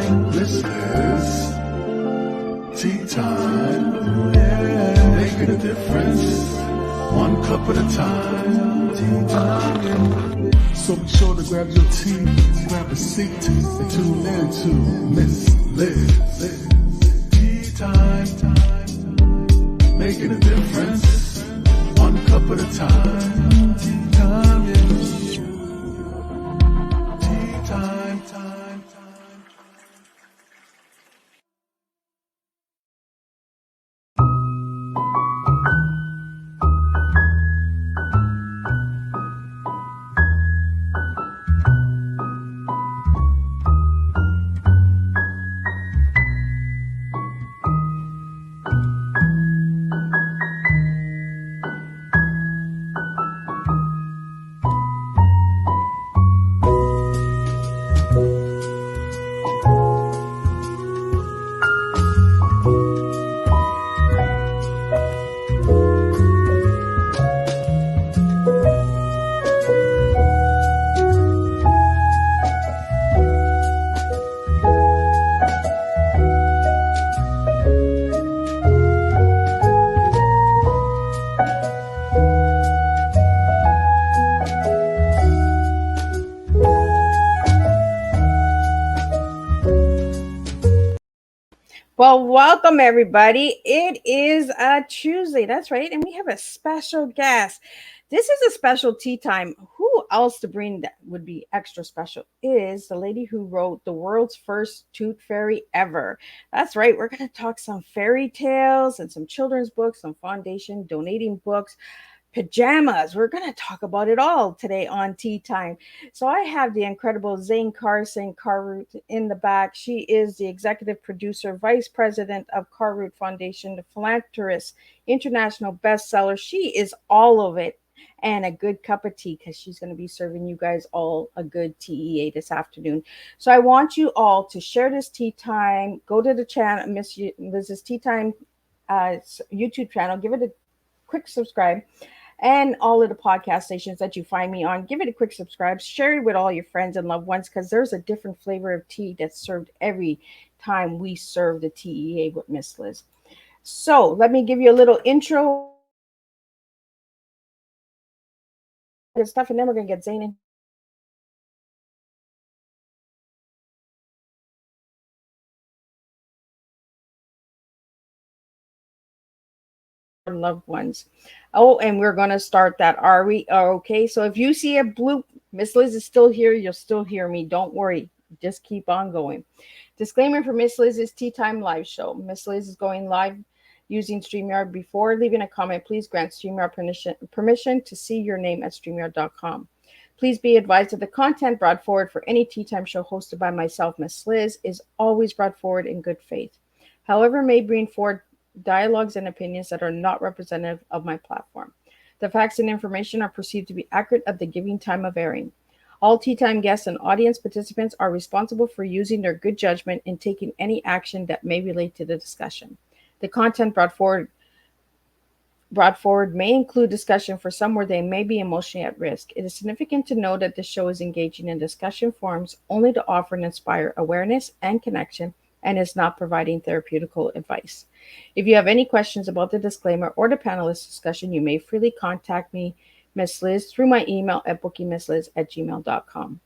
This is tea time. Yeah. Making a difference. One cup at a time. Tea time. So be sure to grab your tea, grab a seat, and tune in to Miss Liz. Tea time. Making a difference. One cup at a time. Tea time, yeah. Tea time. Well, welcome everybody. It is a Tuesday. That's right. And we have a special guest. This is a special tea time. Who else to bring that would be extra special is the lady who wrote the world's first tooth fairy ever. That's right. We're going to talk some fairy tales and some children's books, some foundation donating books, pajamas. We're going to talk about it all today on Tea Time. So I have the incredible Zane Carruth in the back. She is the executive producer, vice president of Carruth Foundation, the philanthropist, international bestseller. She is all of it and a good cup of tea because she's going to be serving you guys all a good TEA this afternoon. So I want you all to share this tea time. Go to the channel, Miss Liz's Tea Time YouTube channel. Give it a quick subscribe and all of the podcast stations that you find me on. Give it a quick subscribe. Share it with all your friends and loved ones because there's a different flavor of tea that's served every time we serve the TEA with Miss Liz. So let me give you a little intro and stuff, and then we're going to get Zane in. Loved ones. Oh, and we're going to start that. Are we okay? So if you see a bloop, Miss Liz is still here. You'll still hear me. Don't worry. Just keep on going. Disclaimer for Miss Liz's Tea Time live show. Miss Liz is going live using StreamYard. Before leaving a comment, please grant StreamYard permission to see your name at StreamYard.com. Please be advised that the content brought forward for any Tea Time show hosted by myself, Miss Liz, is always brought forward in good faith. However, may bring forward dialogues and opinions that are not representative of my platform. The facts and information are perceived to be accurate at the given time of airing. All Tea Time guests and audience participants are responsible for using their good judgment in taking any action that may relate to the discussion. The content brought forward may include discussion for some where they may be emotionally at risk. It is significant to know that this show is engaging in discussion forums only to offer and inspire awareness and connection and is not providing therapeutical advice. If you have any questions about the disclaimer or the panelist discussion, you may freely contact me, Miss Liz, through my email at bookingmissliz@gmail.com.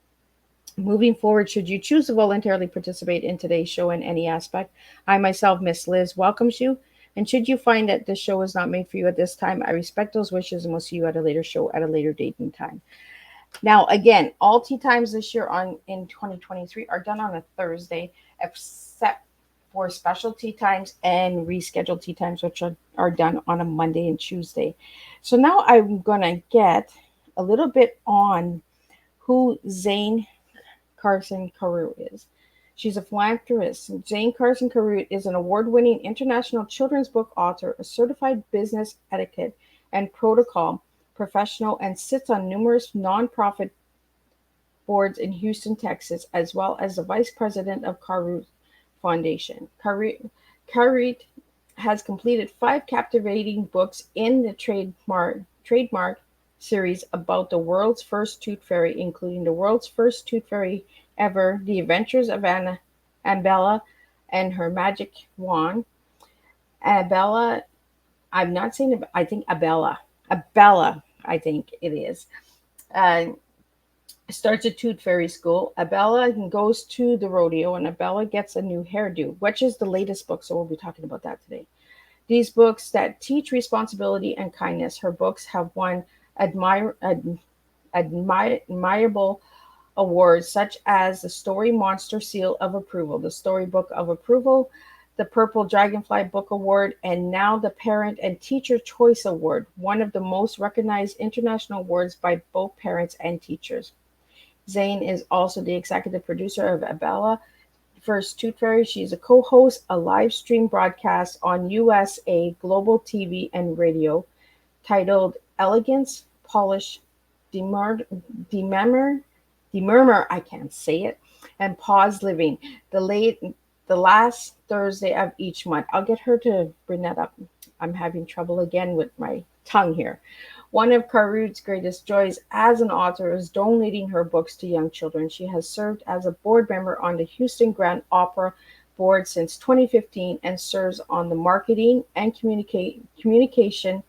Moving forward, should you choose to voluntarily participate in today's show in any aspect, I myself, Miss Liz, welcomes you. And should you find that this show is not made for you at this time, I respect those wishes and will see you at a later show at a later date and time. Now, again, all tea times this year in 2023 are done on a Thursday, except for special tea times and rescheduled tea times, which are done on a Monday and Tuesday. So now I'm going to get a little bit on who Zane Carruth is. She's a philanthropist. Zane Carruth is an award-winning international children's book author, a certified business etiquette and protocol professional, and sits on numerous nonprofit boards in Houston, Texas, as well as the vice president of Carruth Foundation. Carruth has completed 5 captivating books in the trademark series about the world's first tooth fairy, including the world's first tooth fairy ever, The Adventures of and Bella and her magic wand. Abella, I'm not saying, I think Abella, I think it is. Uh, Starts at Tooth Fairy School. Abella goes to the rodeo, and Abella gets a new hairdo, which is the latest book. So we'll be talking about that today. These books that teach responsibility and kindness. Her books have won admirable awards such as the Story Monster Seal of Approval, the Storybook of Approval, the Purple Dragonfly Book Award, and now the Parent and Teacher Choice Award, one of the most recognized international awards by both parents and teachers. Zane is also the executive producer of Abella First Tooth Fairy. She's a co-host a live stream broadcast on USA Global TV and radio titled Elegance, Polish, Demur, Demurmer, Demurmer, I can't say it, and Pause Living, the late the last Thursday of each month. I'll get her to bring that up. I'm having trouble again with my tongue here. One of Carruth's greatest joys as an author is donating her books to young children. She has served as a board member on the Houston Grand Opera Board since 2015 and serves on the Marketing and Communication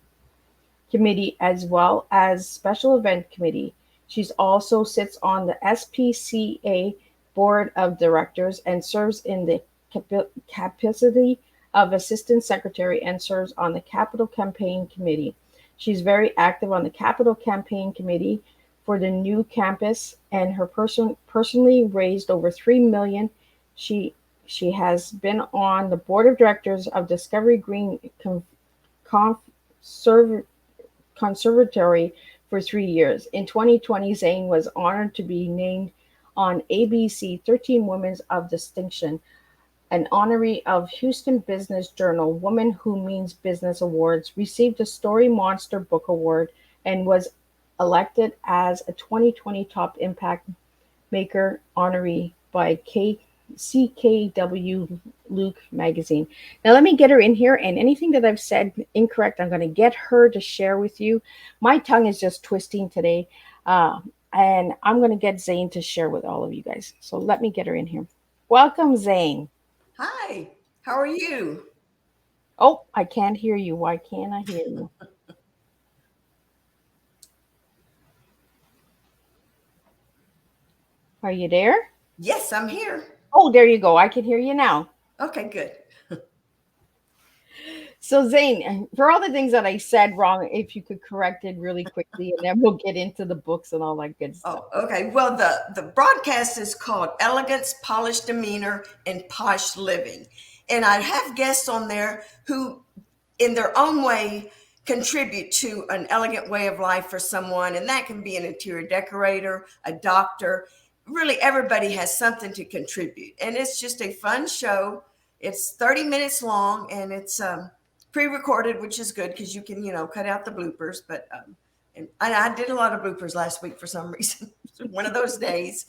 Committee as well as Special Event Committee. She's also sits on the SPCA Board of Directors and serves in the capacity of Assistant Secretary and serves on the Capital Campaign Committee. She's very active on the Capital Campaign Committee for the new campus, and her personally raised over 3 million. She she has been on the board of directors of Discovery Green Conserv- Conservatory for 3 years. In 2020, Zane was honored to be named on ABC 13 Women of Distinction, an honoree of Houston Business Journal Woman Who Means Business Awards, received the Story Monster Book Award, and was elected as a 2020 Top Impact Maker honoree by CKW Luke magazine. Now, let me get her in here, and anything that I've said incorrect, I'm going to get her to share with you. My tongue is just twisting today, and I'm going to get Zane to share with all of you guys. So, let me get her in here. Welcome, Zane. Hi, how are you? Oh, I can't hear you. Why can't I hear you? Are you there? Yes, I'm here. Oh, there you go. I can hear you now. Okay, good. So, Zane, for all the things that I said wrong, if you could correct it really quickly, and then we'll get into the books and all that good stuff. Oh, okay. Well, the broadcast is called Elegance, Polished Demeanor, and Posh Living. And I have guests on there who, in their own way, contribute to an elegant way of life for someone. And that can be an interior decorator, a doctor. Really, everybody has something to contribute. And it's just a fun show. It's 30 minutes long, and it's pre-recorded, which is good because you can, cut out the bloopers. But and I did a lot of bloopers last week for some reason. One of those days.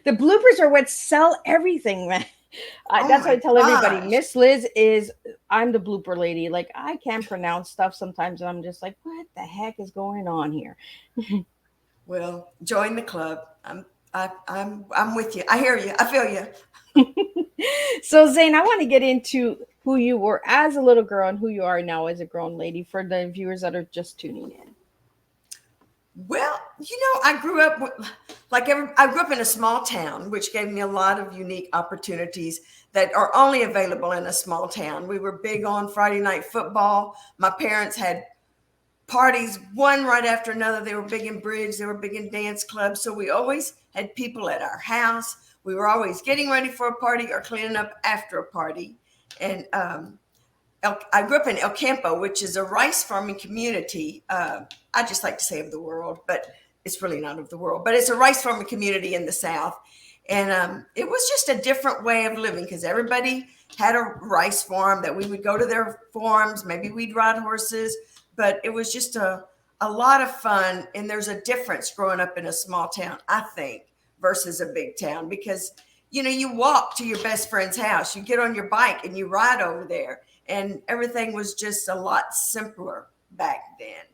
The bloopers are what sell everything, man. Oh That's what I my tell everybody. gosh. Miss Liz is, I'm the blooper lady. Like, I can't pronounce stuff sometimes, and I'm just like, what the heck is going on here? Well, join the club. I'm with you. I hear you. I feel you. So, Zane, I want to get into who you were as a little girl and who you are now as a grown lady for the viewers that are just tuning in. Well, I grew up I grew up in a small town, which gave me a lot of unique opportunities that are only available in a small town. We were big on Friday night football. My parents had parties one right after another. They were big in bridge. They were big in dance clubs. So we always had people at our house. We were always getting ready for a party or cleaning up after a party. And I grew up in El Campo, which is a rice farming community. I just like to say of the world, but it's really not of the world. But it's a rice farming community in the South. And it was just a different way of living because everybody had a rice farm that we would go to their farms. Maybe we'd ride horses, but it was just a lot of fun. And there's a difference growing up in a small town, I think, versus a big town because, you walk to your best friend's house, you get on your bike and you ride over there. And everything was just a lot simpler back then.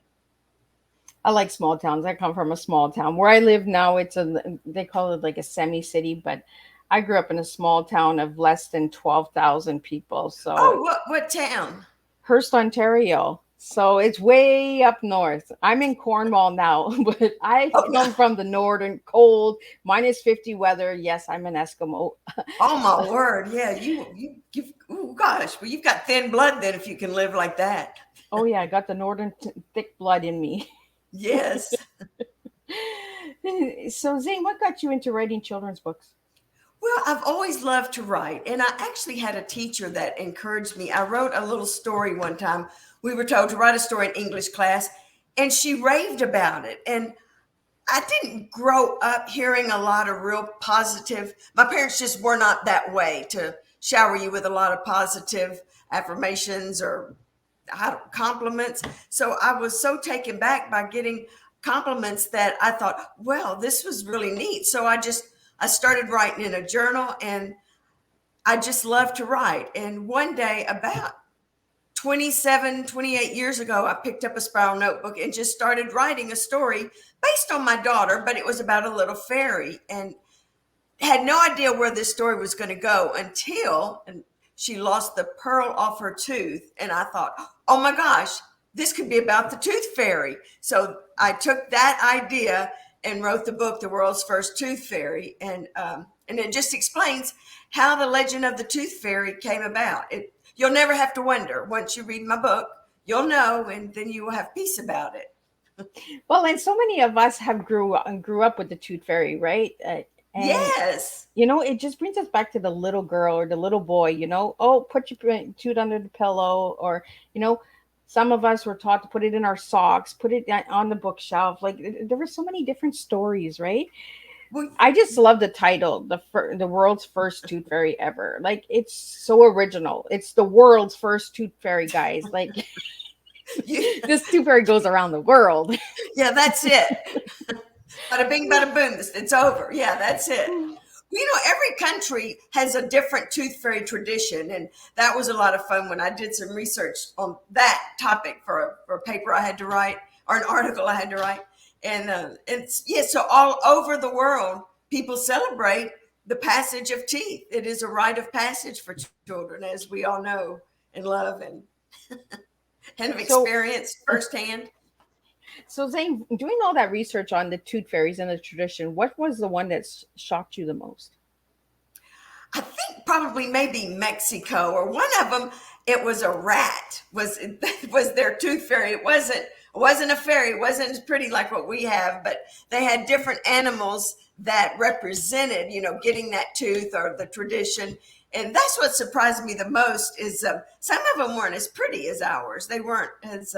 I like small towns. I come from a small town. Where I live now, they call it like a semi city, but I grew up in a small town of less than 12,000 people. So Oh, what town? Hearst, Ontario. So it's way up north. I'm in Cornwall now, but I Oh, come from the northern cold, -50 weather. Yes, I'm an Eskimo. oh my word. Yeah, you oh gosh, well you've got thin blood then if you can live like that. Oh yeah, I got the northern thick blood in me. Yes. So Zane, what got you into writing children's books? Well, I've always loved to write, and I actually had a teacher that encouraged me. I wrote a little story one time. We were told to write a story in English class, and she raved about it. And I didn't grow up hearing a lot of real positive. My parents just were not that way to shower you with a lot of positive affirmations or compliments. So I was so taken back by getting compliments that I thought, well, this was really neat. So I started writing in a journal, and I just love to write. And one day, about 27, 28 years ago, I picked up a spiral notebook and just started writing a story based on my daughter, but it was about a little fairy, and had no idea where this story was going to go until she lost the pearl off her tooth. And I thought, oh my gosh, this could be about the tooth fairy. So I took that idea and wrote the book, The World's First Tooth Fairy. And it just explains how the legend of the tooth fairy came about. You'll never have to wonder. Once you read my book, you'll know, and then you will have peace about it. Well, and so many of us have grew up with the tooth fairy, right? And Yes. it just brings us back to the little girl or the little boy. Oh, put your tooth under the pillow, or some of us were taught to put it in our socks, put it on the bookshelf. Like there were so many different stories, right? Well, I just love the title, the world's first tooth fairy ever. Like it's so original. It's the world's first tooth fairy, guys. Like this tooth fairy goes around the world. yeah, that's it. Bada bing, bada boom. It's over. Yeah, that's it. Every country has a different tooth fairy tradition, and that was a lot of fun when I did some research on that topic for a paper I had to write, or an article I had to write. And so all over the world, people celebrate the passage of teeth. It is a rite of passage for children, as we all know and love and have experienced firsthand. So Zane, doing all that research on the tooth fairies and the tradition, what was the one that shocked you the most? I think probably maybe Mexico, or one of them. It was a rat. Was their tooth fairy? It wasn't a fairy. It wasn't as pretty like what we have, but they had different animals that represented, getting that tooth or the tradition. And that's what surprised me the most is some of them weren't as pretty as ours. They weren't as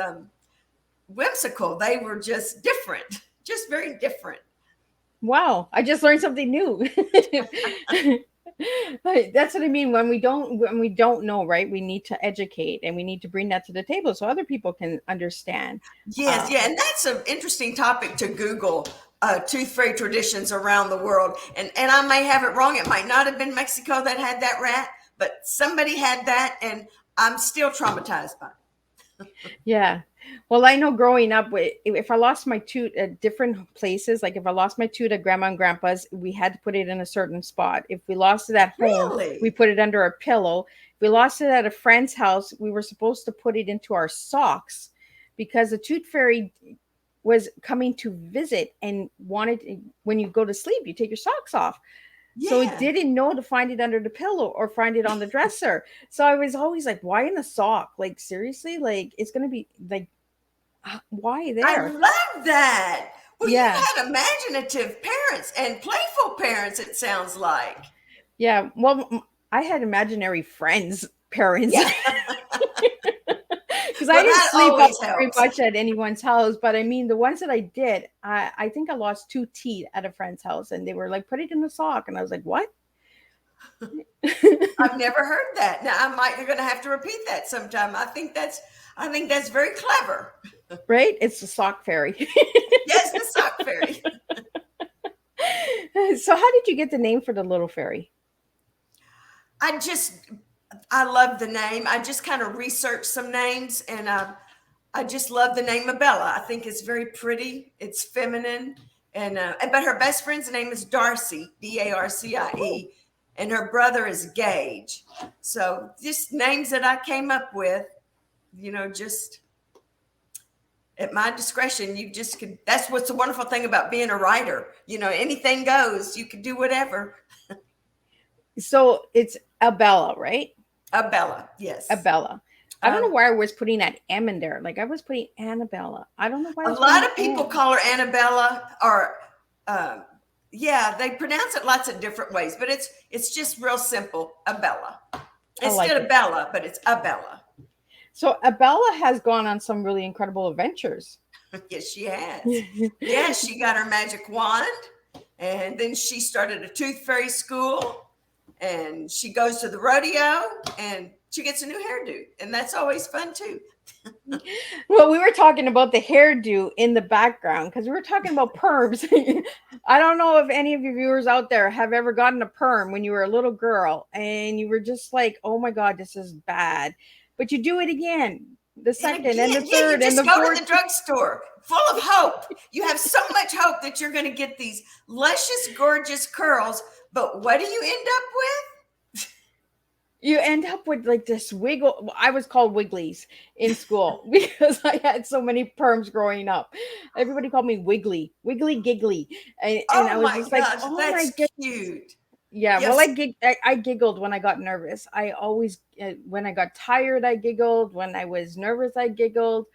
whimsical. They were just different, just very different. Wow, I just learned something new. That's what I mean. When we don't know, right? We need to educate, and we need to bring that to the table so other people can understand. Yes, yeah, and that's an interesting topic to Google. Tooth fairy traditions around the world, and I may have it wrong. It might not have been Mexico that had that rat, but somebody had that, and I'm still traumatized by it. Yeah. Well, I know growing up, if I lost my tooth at different places, like if I lost my tooth at grandma and grandpa's, we had to put it in a certain spot. If we lost it at home, Really? we put it under a pillow. If we lost it at a friend's house, we were supposed to put it into our socks because the tooth fairy was coming to visit and when you go to sleep, you take your socks off. Yeah. So it didn't know to find it under the pillow or find it on the dresser. So I was always like, why in the sock? Like, seriously? Like, it's going to be like, why there? I love that. Well, Yeah. you had imaginative parents and playful parents, it sounds like. Yeah. Well, I had imaginary friends, parents. Yeah. Because I didn't sleep always very helps. much at anyone's house. But I mean, the ones that I did, I think I lost 2 teeth at a friend's house. And they were like, put it in the sock. And I was like, what? I've never heard that. Now you're going to have to repeat that sometime. I think that's very clever. Right? It's the sock fairy. Yes, the sock fairy. So how did you get the name for the little fairy? I love the name. I just kind of researched some names, and I just love the name Abella. I think it's very pretty. It's feminine, but her best friend's name is Darcie, Darcie, and her brother is Gage. So just names that I came up with, just at my discretion. You just could. That's what's the wonderful thing about being a writer. Anything goes. You can do whatever. So it's Abella, right? Abella, yes. Abella. I don't know why I was putting that M in there. Like I was putting Annabella. I don't know why. A lot of people call her Annabella, or they pronounce it lots of different ways, but it's just real simple, Abella. Instead of Bella, but it's Abella. So Abella has gone on some really incredible adventures. Yes, she has. Yeah, she got her magic wand, and then she started a tooth fairy school, and she goes to the rodeo, and she gets a new hairdo, and that's always fun too. Well, we were talking about the hairdo in the background because we were talking about perms. I don't know if any of your viewers out there have ever gotten a perm when you were a little girl and you were just like, oh my God, this is bad. But you do it again, the second and the third and the fourth. You go to the drugstore full of hope. You have so much hope that you're going to get these luscious, gorgeous curls. But what do you end up with? You end up with like this wiggle. I was called Wigglies in school because I had so many perms growing up. Everybody called me Wiggly Giggly. And I was just like, oh my God. Cute. Yeah, yes. Well, I giggled when I got nervous. I always, when I got tired, I giggled. When I was nervous, I giggled.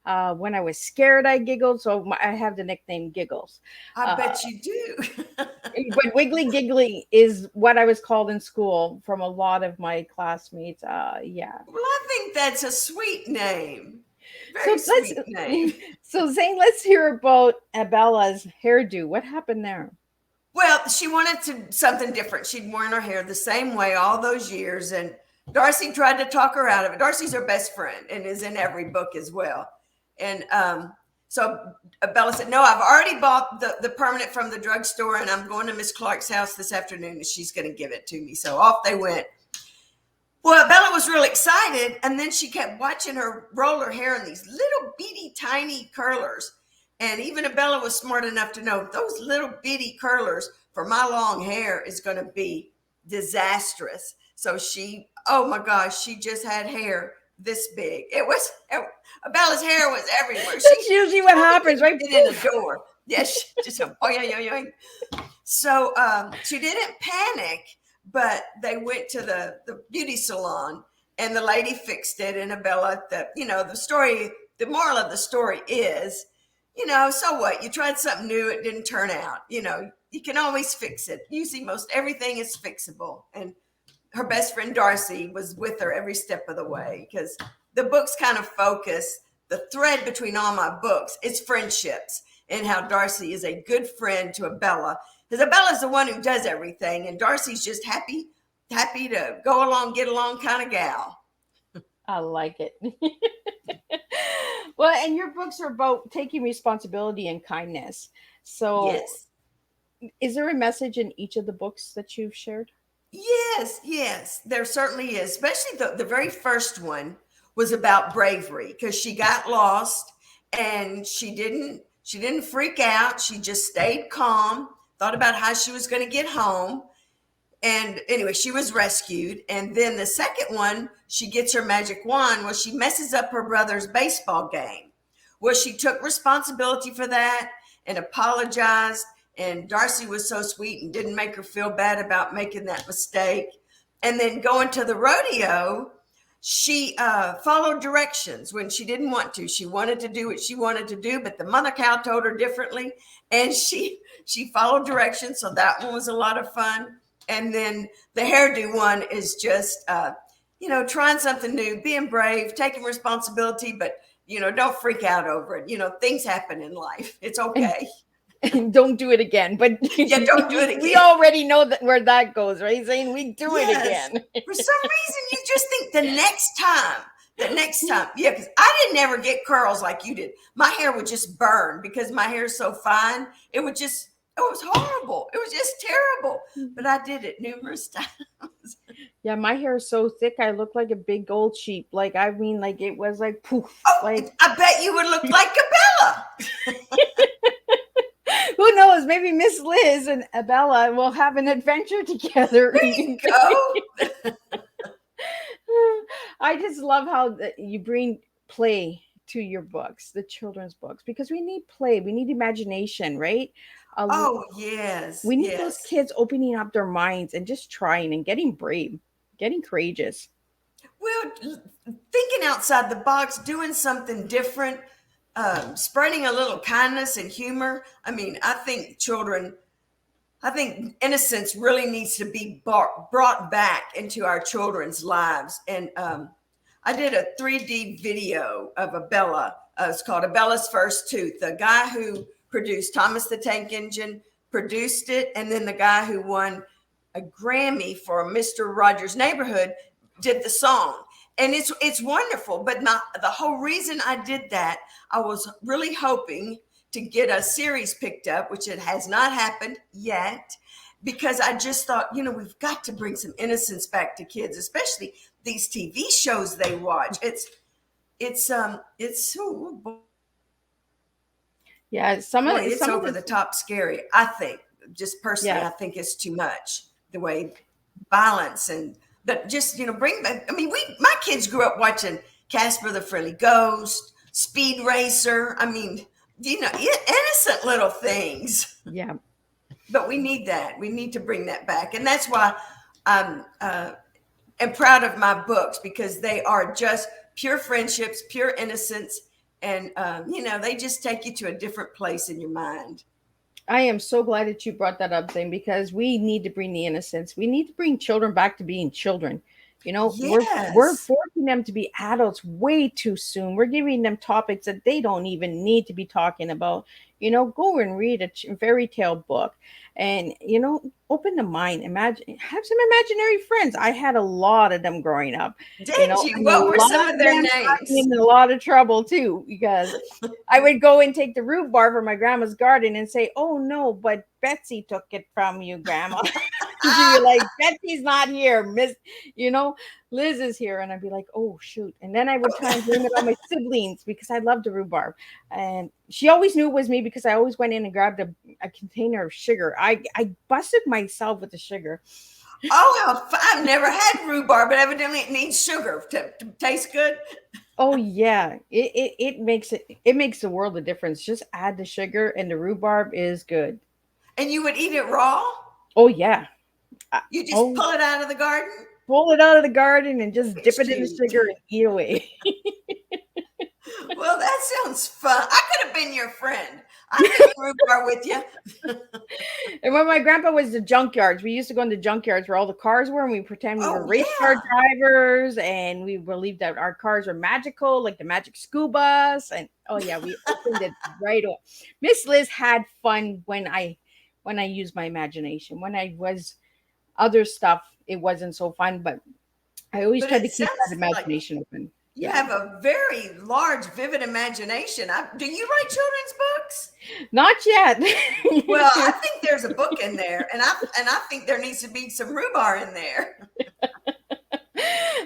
When I was scared, I giggled. So I have the nickname Giggles. I bet you do. But Wiggly Giggly is what I was called in school from a lot of my classmates. Yeah. Well, I think that's a sweet name. Very sweet name. So Zane, let's hear about Abella's hairdo. What happened there? Well, she wanted something different. She'd worn her hair the same way all those years, and Darcy tried to talk her out of it. Darcy's her best friend and is in every book as well. And so Bella said, no, I've already bought the permanent from the drugstore, and I'm going to Miss Clark's house this afternoon, and she's going to give it to me. So off they went. Well, Bella was really excited, and then she kept watching her roll her hair in these little bitty tiny curlers. And even Bella was smart enough to know those little bitty curlers for my long hair is going to be disastrous. So oh my gosh, she just had hair this big. Bella's hair was everywhere. That's usually what happens, right? In the door. Yes, just So she didn't panic, but they went to the beauty salon, and the lady fixed it. And Bella, the moral of the story is, so what? You tried something new, it didn't turn out. You can always fix it. Usually most everything is fixable. And her best friend Darcy was with her every step of the way, because the books kind of focus, the thread between all my books is friendships, and how Darcy is a good friend to Abella, because Abella's the one who does everything, and Darcy's just happy to go along, get along kind of gal. I like it. Well, and your books are about taking responsibility and kindness. So yes. Is there a message in each of the books that you've shared? Yes, there certainly is. Especially the very first one was about bravery, because she got lost and she didn't freak out. She just stayed calm, thought about how she was going to get home. And anyway, she was rescued. And then the second one, she gets her magic wand. Well, she messes up her brother's baseball game. Well, she took responsibility for that and apologized. And Darcy was so sweet and didn't make her feel bad about making that mistake. And then going to the rodeo, she followed directions when she didn't want to. She wanted to do what she wanted to do, but the mother cow told her differently. And she followed directions. So that one was a lot of fun. And then the hairdo one is just, trying something new, being brave, taking responsibility, but, don't freak out over it. Things happen in life. It's okay. And don't do it again. But yeah, don't do it again. We already know where that goes, right, Zane? We do it again. For some reason, you just think the next time. Yeah, because I didn't ever get curls like you did. My hair would just burn because my hair is so fine. It was horrible. It was just terrible. But I did it numerous times. Yeah, my hair is so thick, I look like a big old sheep. It was like poof. Oh, I bet you would look like Abella. Who knows? knows? Maybe Miss Liz and Bella will have an adventure together. Go. I just love how you bring play to your books, the children's books, because we need play, we need imagination, right? Uh, Oh, yes, we need those yes. kids opening up their minds and just trying and getting brave, getting courageous. Well, thinking outside the box, doing something different, spreading a little kindness and humor. I mean, I think innocence really needs to be brought back into our children's lives. And I did a 3D video of a Bella. It's called A Bella's First Tooth. The guy who produced Thomas the Tank Engine produced it, and then the guy who won a Grammy for Mr. Rogers' Neighborhood did the song. And it's wonderful. But the whole reason I did that, I was really hoping to get a series picked up, which it has not happened yet, because I just thought, we've got to bring some innocence back to kids, especially these TV shows they watch. It's so Yeah, boy, it's some of over the the top scary. I think, just personally, yeah. I think it's too much, the way violence and but just bring back. I mean, my kids grew up watching Casper the Friendly Ghost, Speed Racer. I mean, innocent little things. Yeah. But we need that. We need to bring that back, and that's why I'm am proud of my books, because they are just pure friendships, pure innocence, and they just take you to a different place in your mind. I am so glad that you brought that up, Zane, because we need to bring the innocence. We need to bring children back to being children. We're Yes, forcing them to be adults way too soon. We're giving them topics that they don't even need to be talking about. Go and read a fairy tale book, and open the mind. Imagine, have some imaginary friends. I had a lot of them growing up. did you? And a What were some lot of of their them got me names? in a lot of trouble too, because I would go and take the rhubarb from my grandma's garden and say, "Oh no, but Betsy took it from you, Grandma." She'd be like, "Betsy's not here, Miss. You know, Liz is here," and I'd be like, "Oh shoot!" And then I would try and blame it on my siblings because I loved the rhubarb, and she always knew it was me because I always went in and grabbed a container of sugar. I busted myself with the sugar. Oh, I've never had rhubarb, but evidently it needs sugar to taste good. Oh yeah, it makes the world of difference. Just add the sugar, and the rhubarb is good. And you would eat it raw? Oh yeah. I- You just oh, pull it out of the garden? pull it out of the garden and just dip it in the Shoot. sugar and eat away. Well, that sounds fun. I could have been your friend. I could eat rhubarb with you. And when my grandpa was the junkyards, we used to go in the junkyards where all the cars were, and we pretend we were Oh, race car yeah. drivers, and we believed that our cars were magical, like the magic school bus. And oh yeah, we opened it right up. Miss Liz had fun when I used my imagination. When I was other stuff, it wasn't so fun, but I always But tried to it keep that sounds like imagination open. you Yeah. have a very large, vivid imagination. Do you write children's books? Not yet. Well, I think there's a book in there, and I think there needs to be some rhubarb in there.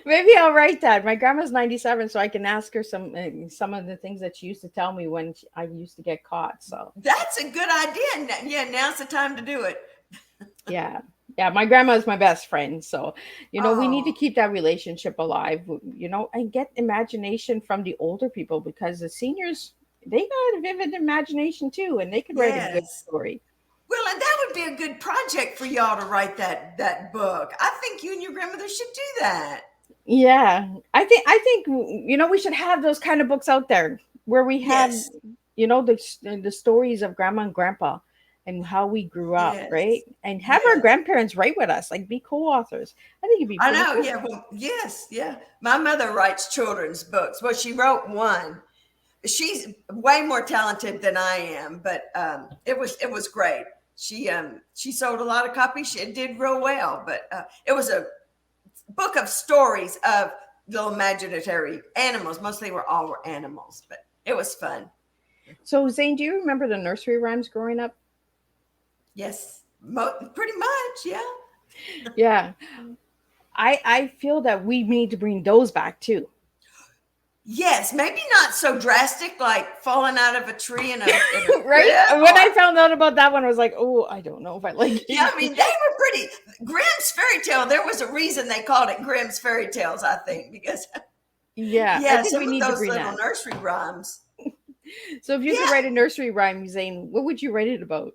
Maybe I'll write that. My grandma's 97, so I can ask her some of the things that she used to tell me when I used to get caught. So That's a good idea. Yeah, now's the time to do it. yeah, yeah. My grandma is my best friend, so we need to Oh, keep that relationship alive. And get imagination from the older people because the seniors they got a vivid imagination too, and they could write a good yes. story. Well, and that would be a good project for y'all to write that book. I think you and your grandmother should do that. Yeah, I think we should have those kind of books out there where we have Yes, the stories of grandma and grandpa and how we grew up, right? yes, And have our yes. grandparents write with us, like be co-authors. I think it'd be I pretty know. cool. Yeah. Well, yes. Yeah. My mother writes children's books. Well, she wrote one. She's way more talented than I am, but it was great. She sold a lot of copies. She did real well, but it was a book of stories of little imaginary animals. Mostly all were animals, but it was fun. So Zane, do you remember the nursery rhymes growing up? Yes, pretty much. Yeah. Yeah, I feel that we need to bring those back too. Yes, maybe not so drastic, like falling out of a tree in a Right? crib, When I or found out about that one, I was like, oh, I don't know if I like yeah, I it. mean they were pretty. Grimm's fairy tale. There was a reason they called it Grimm's fairy tales, I think, because Yeah, I yeah, think we some of need to those bring little that. nursery rhymes. So if you could Yeah, write a nursery rhyme, Zane, what would you write it about?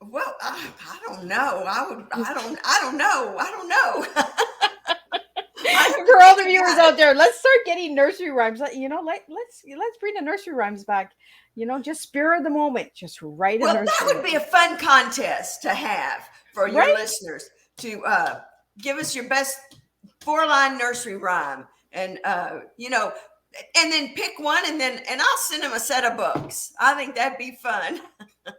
well, I don't know. I would. I don't know. I don't know. I have to For all think the viewers about it. out there, let's start getting nursery rhymes. Let's bring the nursery rhymes back. Just spur of the moment. Just write a Well, that nursery would be rhyme. a fun contest to have for your Right? listeners to give us your best 4-line nursery rhyme, and and then pick one, and I'll send them a set of books. I think that'd be fun.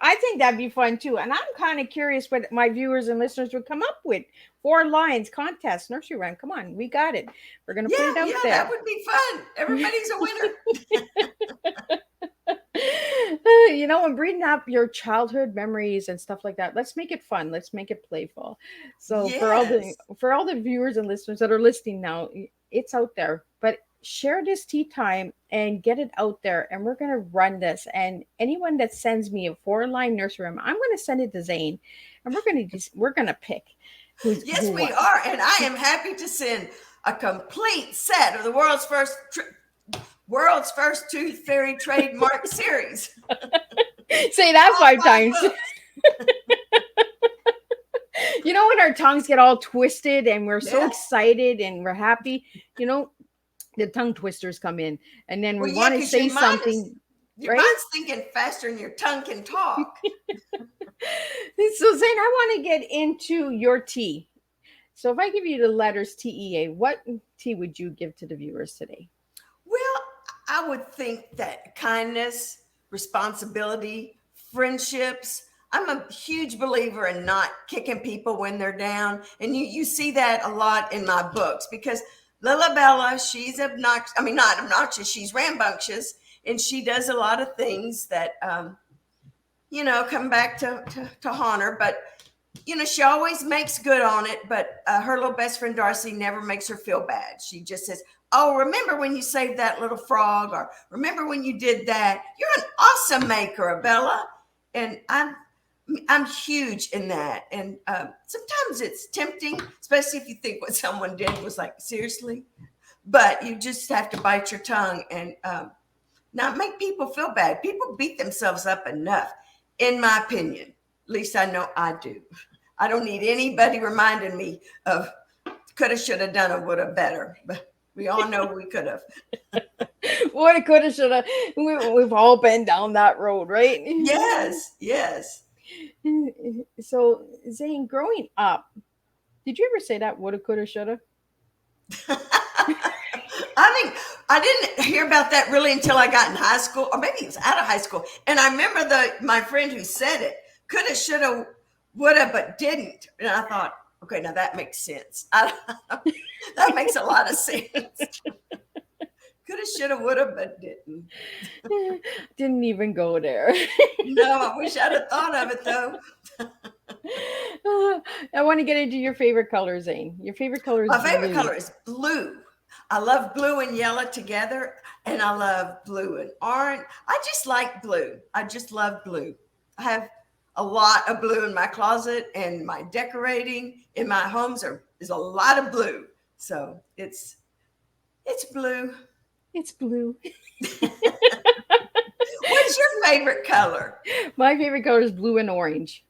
I think that'd be fun too. And I'm kind of curious what my viewers and listeners would come up with. 4 lines contest, nursery rhyme. Come on, we got it. We're gonna put Yeah, it out yeah, that there. would be fun. Everybody's a winner. And bringing up your childhood memories and stuff like that. Let's make it fun. Let's make it playful. So Yes. for all the viewers and listeners that are listening now, it's out there. But share this tea time and get it out there. And we're gonna run this. And anyone that sends me a 4-line nursery rhyme, I'm gonna send it to Zane, and we're gonna pick who Yes, we won. are. And I am happy to send a complete set of the world's first tooth fairy trademark series. Say that All 5 5 times. books. When our tongues get all twisted and we're so Yeah. excited and we're happy, you know, the tongue twisters come in, and then we Well, yeah, want to because say something, your right? mind's thinking faster than your tongue can talk. So, Zane, I want to get into your tea. So, if I give you the letters TEA, what tea would you give to the viewers today? Well, I would think that kindness, responsibility, friendships. I'm a huge believer in not kicking people when they're down. And you see that a lot in my books, because Lilabella, she's obnoxious. I mean, not obnoxious, she's rambunctious. And she does a lot of things that, come back to haunt her. But, she always makes good on it. But her little best friend, Darcy, never makes her feel bad. She just says, oh, remember when you saved that little frog, or remember when you did that? You're an awesome maker, Bella. And I'm huge in that. And sometimes it's tempting, especially if you think what someone did was like, seriously. But you just have to bite your tongue and not make people feel bad. People beat themselves up enough, in my opinion. At least I know I do. I don't need anybody reminding me of coulda, shoulda, done, woulda, better. But we all know we could have. What it could have, should have. We've all been down that road, right? Yes, yes. So, Zane, growing up, did you ever say that woulda, coulda, shoulda? I think I didn't hear about that really until I got in high school, or maybe it was out of high school. And I remember my friend who said it, coulda, shoulda, woulda, but didn't. And I thought, okay, now that makes sense. That makes a lot of sense. Coulda, shoulda, woulda, but didn't. Didn't even go there. No, I wish I'd have thought of it though. I want to get into your favorite color, Zane. Your favorite color is My favorite blue. color is blue. I love blue and yellow together, and I love blue and orange. I just like blue. I just love blue. I have a lot of blue in my closet, and my decorating in my homes is a lot of blue. So it's blue. It's blue. What's your favorite color? My favorite color is blue and orange.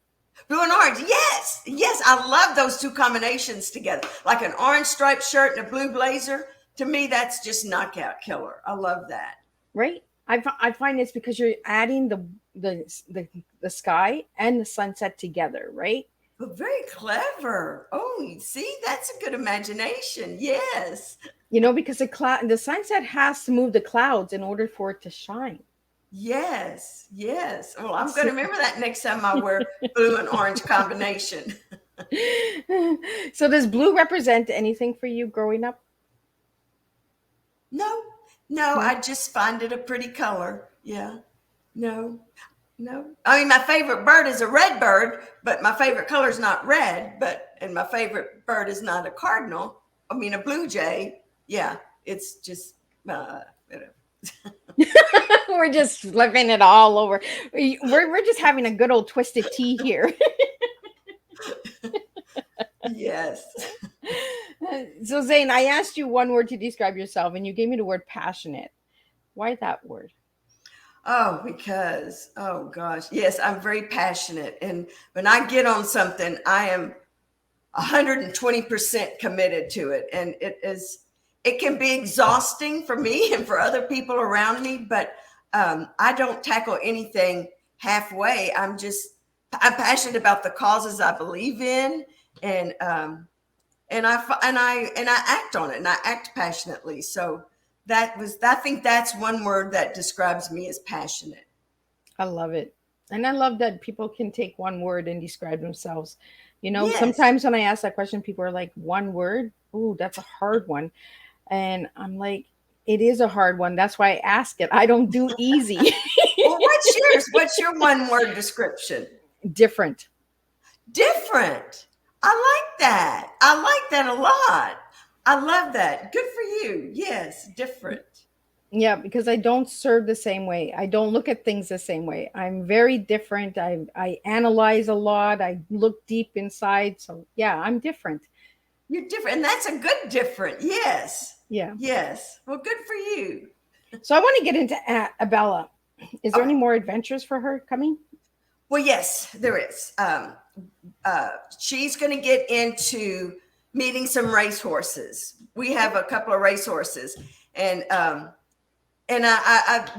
Blue and orange. Yes. Yes. I love those two combinations together. Like an orange striped shirt and a blue blazer. To me, that's just knockout killer. I love that. Right? I find it's because you're adding the sky and the sunset together, right? But very clever. Oh, you see, that's a good imagination. Yes. Because the sunset has to move the clouds in order for it to shine. Yes. Yes. Well, I'm going to remember that next time I wear blue and orange combination. So does blue represent anything for you growing up? No, I just find it a pretty color. Yeah. No. I mean, my favorite bird is a red bird, but my favorite color is not red, and my favorite bird is not a cardinal. I mean, a blue jay. Yeah. It's just Whatever. We're just flipping it all over. We're just having a good old twisted tea here. Yes. So, Zane, I asked you one word to describe yourself, and you gave me the word passionate. Why that word? Oh, because, oh gosh, yes, I'm very passionate. And when I get on something, I am 120% committed to it. And it can be exhausting for me and for other people around me, but I don't tackle anything halfway. I'm passionate about the causes I believe in, and I act on it, and I act passionately. So I think that's one word that describes me as passionate. I love it. And I love that people can take one word and describe themselves. Yes. Sometimes when I ask that question, people are like, one word? Ooh, that's a hard one. And I'm like, it is a hard one. That's why I ask it. I don't do easy. Well, what's yours? What's your one word description? Different. Different. I like that. I like that a lot. I love that. Good for you. Yes, different. Yeah, because I don't serve the same way. I don't look at things the same way. I'm very different. I analyze a lot. I look deep inside. So yeah, I'm different. You're different. And that's a good different. Yes. Yeah. Yes. Well, good for you. So I want to get into Abella. Is there Okay. any more adventures for her coming? Well, yes, there is. She's going to get into meeting some racehorses. We have a couple of racehorses, and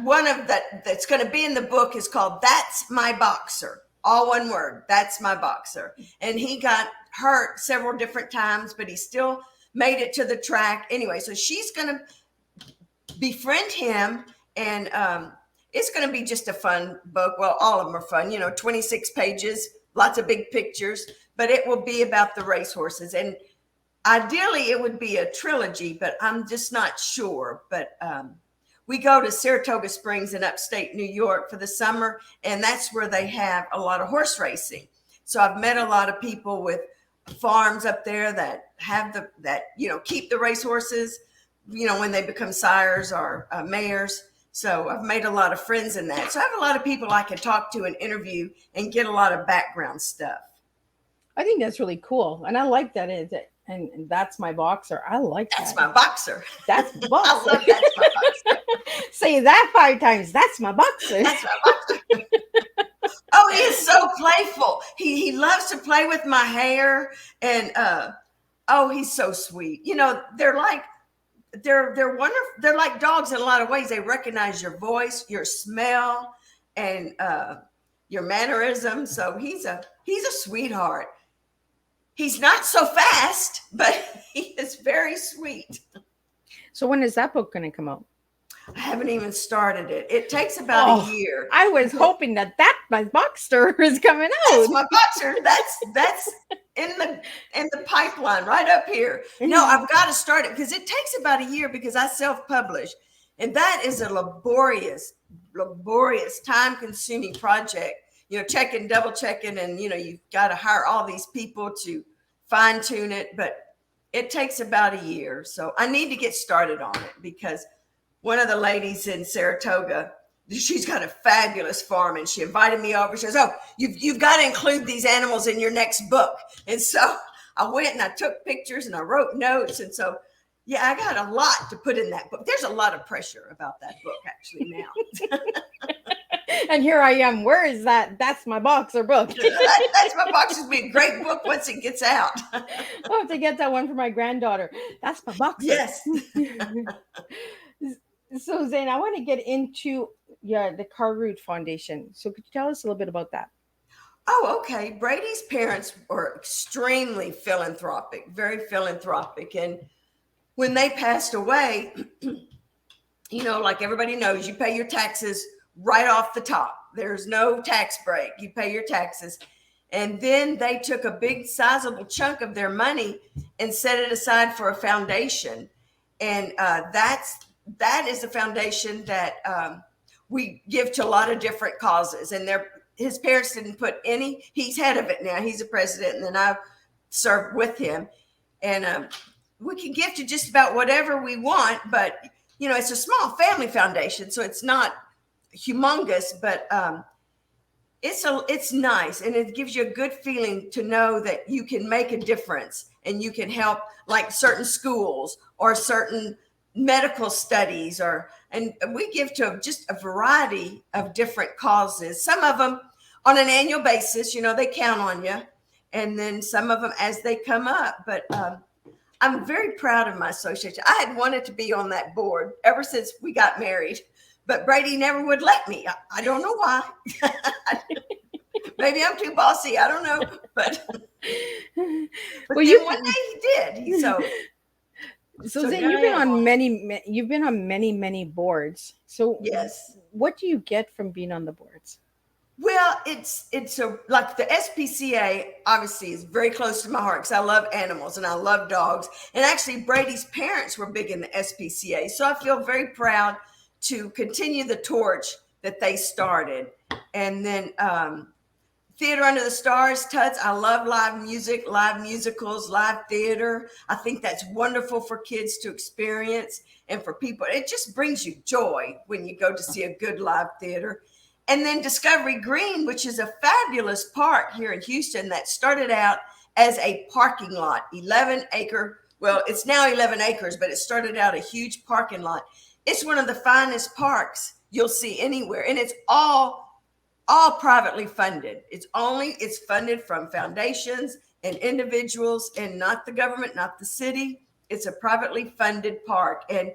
one of that's going to be in the book is called "That's My Boxer." All one word. That's my boxer. And he got hurt several different times, but he still made it to the track. Anyway, so she's going to befriend him, and it's going to be just a fun book. Well, all of them are fun, 26 pages, lots of big pictures, but it will be about the racehorses. And ideally it would be a trilogy, but I'm just not sure. But we go to Saratoga Springs in upstate New York for the summer, and that's where they have a lot of horse racing. So I've met a lot of people with farms up there that have keep the racehorses, when they become sires or mares. So I've made a lot of friends in that. So I have a lot of people I can talk to and interview and get a lot of background stuff. I think that's really cool. And I like that. And that's my boxer. I like that. That's my boxer. That's my I boxer. love that's my boxer. Say that 5 times. That's my boxer. That's my boxer. Oh, he is so playful. He loves to play with my hair, and he's so sweet. They're wonderful. They're like dogs in a lot of ways. They recognize your voice, your smell, and your mannerisms. So he's a sweetheart. He's not so fast, but he is very sweet. So when is that book going to come out? I haven't even started it. It takes about a year. I was hoping that my boxer is coming out. That's my boxer. That's in the pipeline right up here. No, I've got to start it because it takes about a year because I self-publish, and that is a laborious, time-consuming project. Checking, double checking, and you've got to hire all these people to fine tune it, but it takes about a year. So I need to get started on it because one of the ladies in Saratoga, she's got a fabulous farm, and she invited me over. She says, "Oh, you've got to include these animals in your next book." And so I went and I took pictures and I wrote notes. And so, yeah, I got a lot to put in that book. There's a lot of pressure about that book actually now. And here I am. Where is that? That's my boxer book. That's my boxer. It'll be a great book once it gets out. I'll have to get that one for my granddaughter. That's my boxer. Yes. So, Zane, I want to get into the Carruth Foundation. So could you tell us a little bit about that? Oh, okay. Brady's parents were extremely philanthropic, very philanthropic. And when they passed away, like everybody knows, you pay your taxes right off the top. There's no tax break. You pay your taxes. And then they took a big sizable chunk of their money and set it aside for a foundation. And that is a foundation that we give to a lot of different causes. And his parents didn't put any, he's head of it now. He's a president, and then I've served with him. And we can give to just about whatever we want, but it's a small family foundation, so it's not humongous, but it's nice, and it gives you a good feeling to know that you can make a difference and you can help, like certain schools or certain medical studies, and we give to just a variety of different causes. Some of them on an annual basis, they count on you, and then some of them as they come up. But I'm very proud of my association. I had wanted to be on that board ever since we got married, but Brady never would let me. I don't know why. Maybe I'm too bossy. I don't know. But Well, then one day he did. So Zane, now you've I been am on many boards. So Yes. what do you get from being on the boards? Well, it's like the SPCA obviously is very close to my heart because I love animals and I love dogs. And actually, Brady's parents were big in the SPCA, so I feel very proud to continue the torch that they started. And then Theater Under the Stars, Tuts. I love live music, live musicals, live theater. I think that's wonderful for kids to experience and for people. It just brings you joy when you go to see a good live theater. And then Discovery Green, which is a fabulous park here in Houston that started out as a parking lot, 11-acre. Well, it's now 11 acres, but it started out a huge parking lot. It's one of the finest parks you'll see anywhere, and it's all privately funded. It's funded from foundations and individuals, and not the government, not the city. It's a privately funded park, and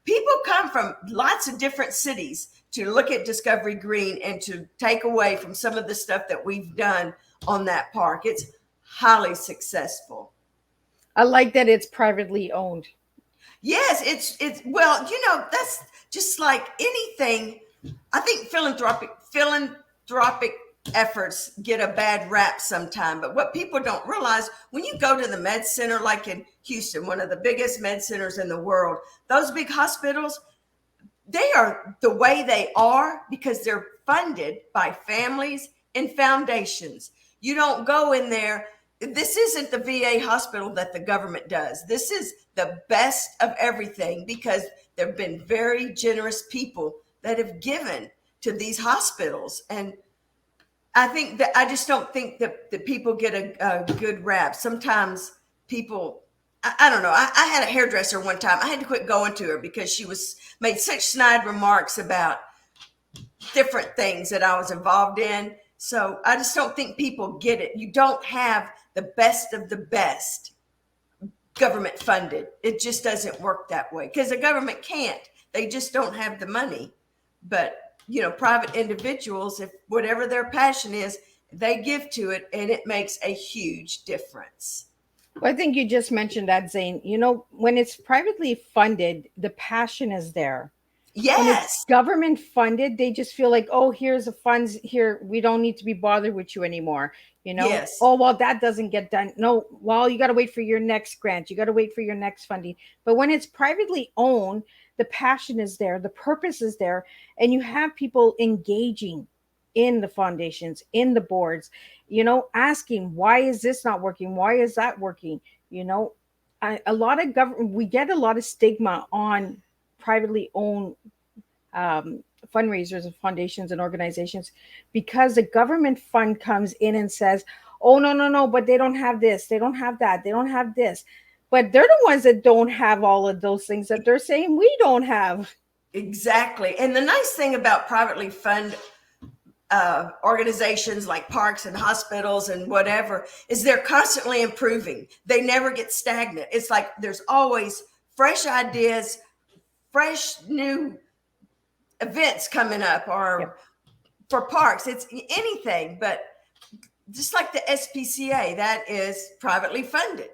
people come from lots of different cities to look at Discovery Green and to take away from some of the stuff that we've done on that park. It's highly successful. I like that it's privately owned. Yes, it's well, that's just like anything. I think philanthropic efforts get a bad rap sometime, but what people don't realize, when you go to the med center, like in Houston, one of the biggest med centers in the world, those big hospitals, they are the way they are because they're funded by families and foundations. You don't go in there. This isn't the VA hospital that the government does. This is the best of everything because there have been very generous people that have given to these hospitals. And I just don't think that people get a good rap. Sometimes people, I don't know. I had a hairdresser one time. I had to quit going to her because she made such snide remarks about different things that I was involved in. So I just don't think people get it. You don't have the best of the best government funded. It just doesn't work that way because the government can't. They just don't have the money. But private individuals, if whatever their passion is, they give to it, and it makes a huge difference. Well, I think you just mentioned that, Zane. When it's privately funded, the passion is there. When Yes. it's government funded, they just feel like, oh, here's the funds here. We don't need to be bothered with you anymore. Yes. Oh, well, that doesn't get done. No, well, you got to wait for your next grant. You got to wait for your next funding. But when it's privately owned, the passion is there, the purpose is there, and you have people engaging in the foundations, in the boards, asking, why is this not working? Why is that working? A lot of government, we get a lot of stigma on privately owned fundraisers and foundations and organizations because the government fund comes in and says, oh, no, but they don't have this, they don't have that, they don't have this. But they're the ones that don't have all of those things that they're saying we don't have. Exactly. And the nice thing about privately funded organizations like parks and hospitals and whatever is they're constantly improving. They never get stagnant. It's like there's always fresh ideas, fresh new events coming up, or for parks, it's anything. But just like the SPCA, that is privately funded.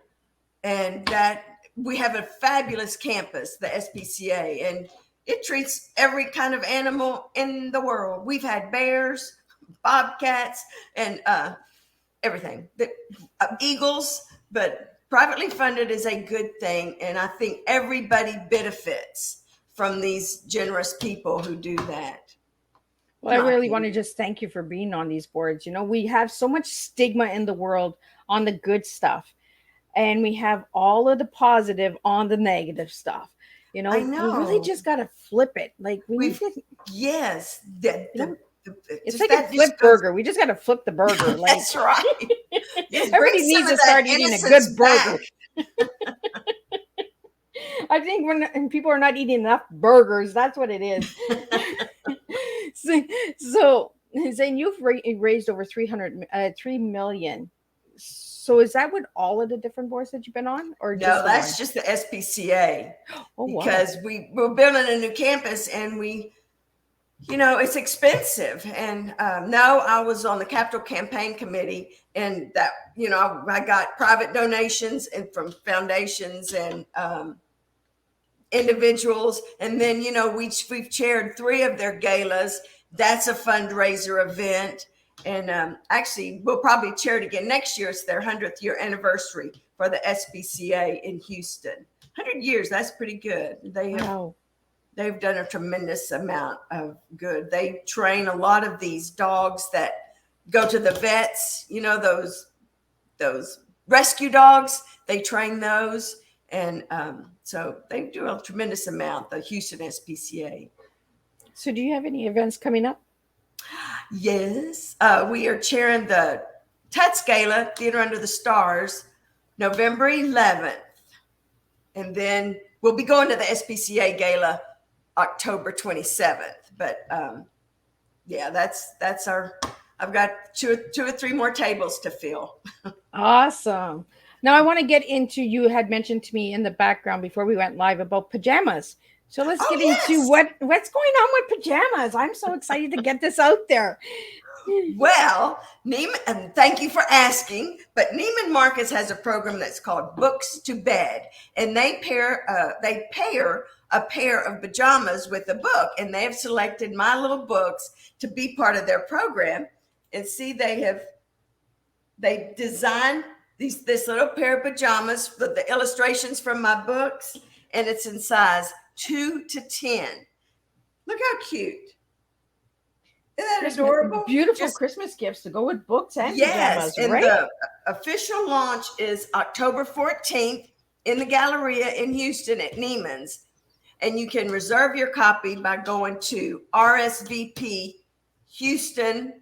And that we have a fabulous campus, the SPCA, and it treats every kind of animal in the world. We've had bears, bobcats, and everything, eagles, but privately funded is a good thing. And I think everybody benefits from these generous people who do that. Well, I really want to just thank you for being on these boards. We have so much stigma in the world on the good stuff, and we have all of the positive on the negative stuff. I We really know. just got to flip it. Like we need We've to, yes, you know, it's just like a that flip just goes. burger. We just got to flip the burger. Like That's right. Just bring everybody some needs of to that start eating a innocence good back. burger. I think and people are not eating enough burgers. That's what it is. so, Zane, you've raised over 3 million. So is that with all of the different boards that you've been on, or No, just the one? that's just the SPCA Oh wow. because we're building a new campus and it's expensive. And no, I was on the capital campaign committee, and that I got private donations and from foundations and individuals, and then we've chaired 3 of their galas. That's a fundraiser event, and actually we'll probably chair it again next year. It's their 100th year anniversary for the SPCA in Houston. 100 years, that's pretty good. Wow. They've done a tremendous amount of good. They train a lot of these dogs that go to the vets, those rescue dogs. They train those. And so they do a tremendous amount, the Houston SPCA. So do you have any events coming up? Yes. We are chairing the Tuts Gala, Theater Under the Stars, November 11th. And then we'll be going to the SPCA Gala October 27th. But yeah, that's I've got two or three more tables to fill. Awesome. Now I want to get into, you had mentioned to me in the background before we went live about pajamas. So let's Oh, get yes. into what's going on with pajamas. I'm so excited to get this out there. Well, Neiman, and thank you for asking, but Neiman Marcus has a program that's called Books to Bed, and they pair a pair of pajamas with a book, and they have selected my little books to be part of their program. And see, they designed this little pair of pajamas with the illustrations from my books, and it's in size 2 to 10. Look how cute. Isn't that adorable? Beautiful Christmas gifts to go with books and Yes, pajamas, and right? the official launch is October 14th in the Galleria in Houston at Neiman's. And you can reserve your copy by going to RSVP Houston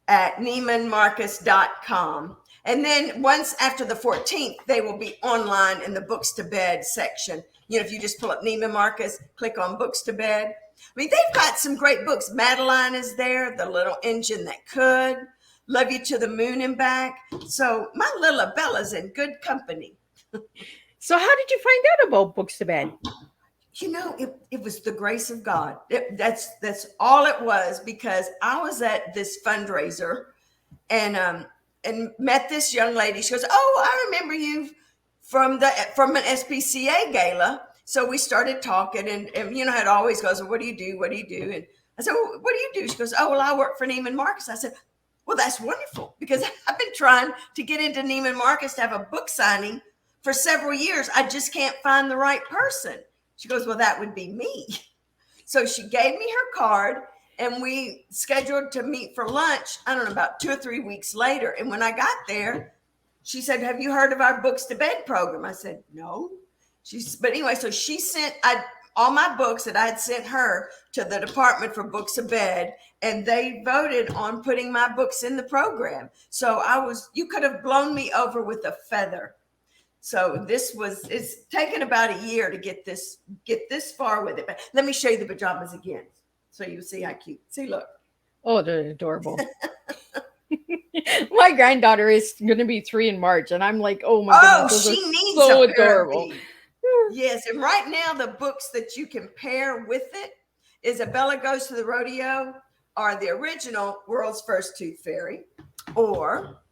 at NeimanMarcus.com. And then once after the 14th, they will be online in the Books to Bed section. If you just pull up Neiman Marcus, click on Books to Bed. I mean, they've got some great books. Madeline is there, The Little Engine That Could, Love You to the Moon and Back. So my little Bella's in good company. So how did you find out about Books to Bed? It was the grace of God. That's all it was, because I was at this fundraiser and met this young lady. She goes, "Oh, I remember you from an SPCA gala." So we started talking, and it always goes, "Well, what do you do? What do you do?" And I said, "Well, what do you do?" She goes, "Oh, well, I work for Neiman Marcus." I said, "Well, that's wonderful, because I've been trying to get into Neiman Marcus to have a book signing for several years. I just can't find the right person." She goes, "Well, that would be me." So she gave me her card, and we scheduled to meet for lunch, I don't know, about 2 or 3 weeks later. And when I got there, she said, "Have you heard of our Books to Bed program?" I said, "No." But anyway, so she sent all my books that I had sent her to the department for Books to Bed, and they voted on putting my books in the program. So you could have blown me over with a feather. So it's taken about a year to get this far with it. But let me show you the pajamas again, so you see how cute. See, look. Oh, they're adorable. My granddaughter is going to be 3 in March, and I'm like, oh my goodness, she needs so a pair of adorable. these. Yes, and right now the books that you can pair with it is Bella Goes to the Rodeo, or the original World's First Tooth Fairy, or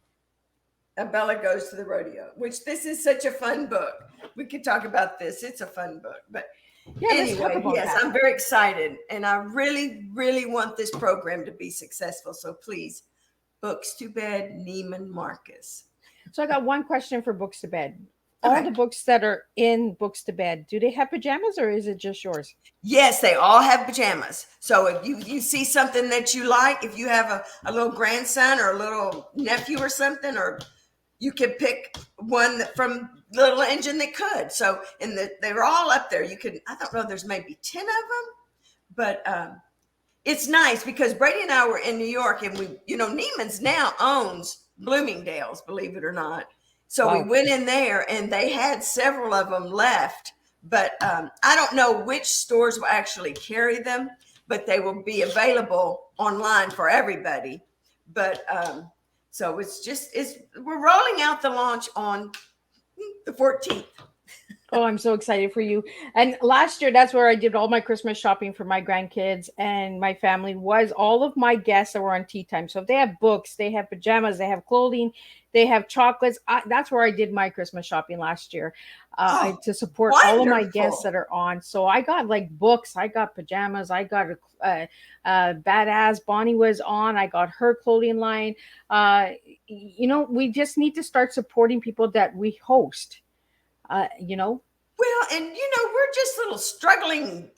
Bella Goes to the Rodeo, which this is such a fun book. We could talk about this. It's a fun book. But anyway, yes, I'm very excited. And I really, really want this program to be successful. So please, Books to Bed, Neiman Marcus. So I got one question for Books to Bed. Okay. All the books that are in Books to Bed, do they have pajamas, or is it just yours? Yes, they all have pajamas. So if you see something that you like, if you have a little grandson or a little nephew or something, or you could pick one from Little Engine that could. So, they were all up there. I don't know, there's maybe 10 of them, but it's nice because Brady and I were in New York, and Neiman's now owns Bloomingdale's, believe it or not. So Wow. we went in there, and they had several of them left, but I don't know which stores will actually carry them, but they will be available online for everybody. But so we're rolling out the launch on the 14th. Oh, I'm so excited for you. And last year, that's where I did all my Christmas shopping for my grandkids and my family. Was all of my guests that were on tea time. So if they have books, they have pajamas, they have clothing, they have chocolates. That's where I did my Christmas shopping last year to support all of my guests that are on. So I got like books, I got pajamas, I got badass. Bonnie was on. I got her clothing line. We just need to start supporting people that we host. Well, and we're just little struggling.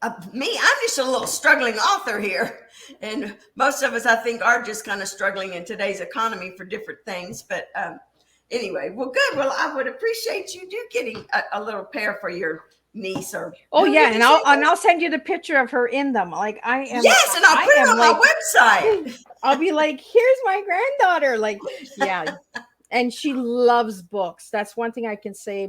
I'm just a little struggling author here, and most of us, I think, are just kind of struggling in today's economy for different things. But anyway, well, good. Well, I would appreciate you getting a little pair for your niece or. Oh yeah, and I'll send you the picture of her in them. Like I am. Yes, and I'll put it on my website. I'll be like, here's my granddaughter. Like, yeah. And she loves books. That's one thing I can say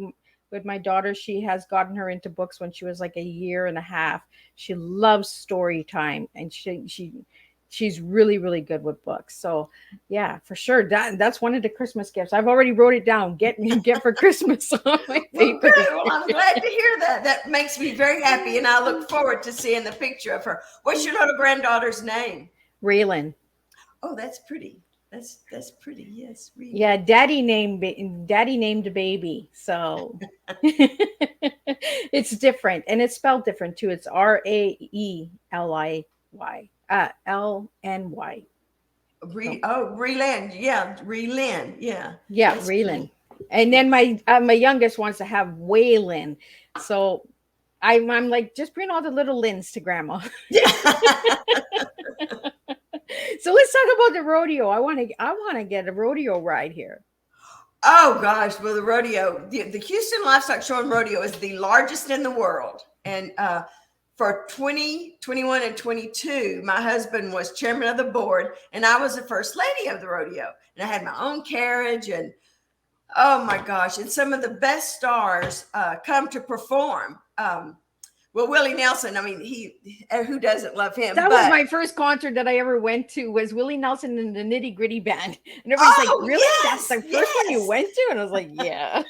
with my daughter. She has gotten her into books when she was like a year and a half. She loves story time, and she's really, really good with books. So yeah, for sure. That's one of the Christmas gifts. I've already wrote it down. Get for Christmas on my paper. Well, I'm glad to hear that. That makes me very happy, and I look forward to seeing the picture of her. What's your little granddaughter's name? Raylan. Oh, that's pretty. That's pretty. Yes. Really. Yeah, Daddy named a baby, so it's different, and it's spelled different too. It's Raeliy, Lny. Reland. Yeah, Reland. Yeah. Yeah, Reland. And then my youngest wants to have Waylon, so I'm like, just bring all the little Lins to Grandma. Yeah. So let's talk about the rodeo. I want to get a rodeo ride here. Oh gosh, well, the rodeo, the Houston Livestock Show and Rodeo is the largest in the world, and for 20, 21, and 22, my husband was chairman of the board, and I was the first lady of the rodeo, and I had my own carriage, and oh my gosh, and some of the best stars come to perform. Well, Willie Nelson, I mean, who doesn't love him? That was my first concert that I ever went to, was Willie Nelson and the Nitty Gritty Band. And everybody's like, really? Yes, that's the first one you went to? And I was like, yeah.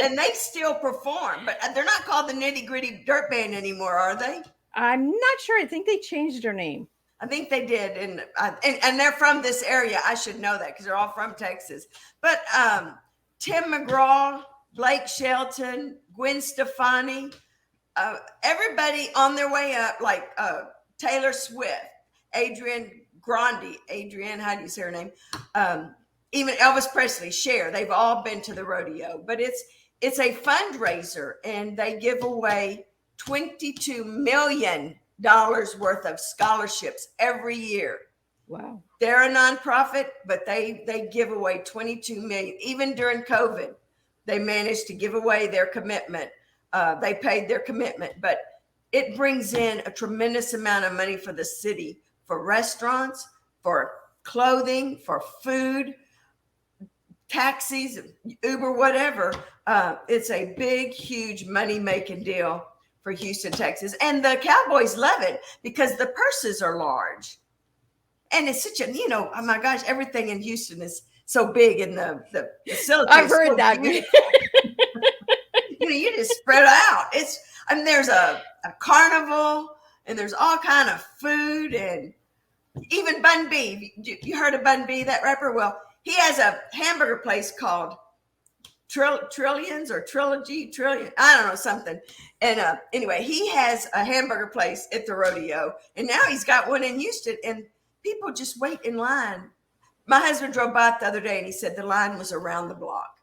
And they still perform, but they're not called the Nitty Gritty Dirt Band anymore, are they? I'm not sure. I think they changed their name. I think they did. And they're from this area. I should know that because they're all from Texas. But Tim McGraw, Blake Shelton, Gwen Stefani, everybody on their way up, like Taylor Swift, Adrienne, how do you say her name? Even Elvis Presley, Cher, they've all been to the rodeo. But it's a fundraiser, and they give away $22 million worth of scholarships every year. Wow. They're a nonprofit, but they give away $22 million. Even during COVID, they managed to give away their commitment. They paid their commitment, but it brings in a tremendous amount of money for the city, for restaurants, for clothing, for food, taxis, Uber, whatever. It's a big, huge money-making deal for Houston, Texas. And the Cowboys love it because the purses are large. And it's such a, oh my gosh, everything in Houston is so big, and the facility. I've heard that. You just spread out. There's a carnival, and there's all kind of food, and even Bun B. You heard of Bun B, that rapper? Well, he has a hamburger place called Trillions or Trillion. I don't know, something. And anyway, he has a hamburger place at the rodeo, and now he's got one in Houston, and people just wait in line. My husband drove by it the other day, and he said the line was around the block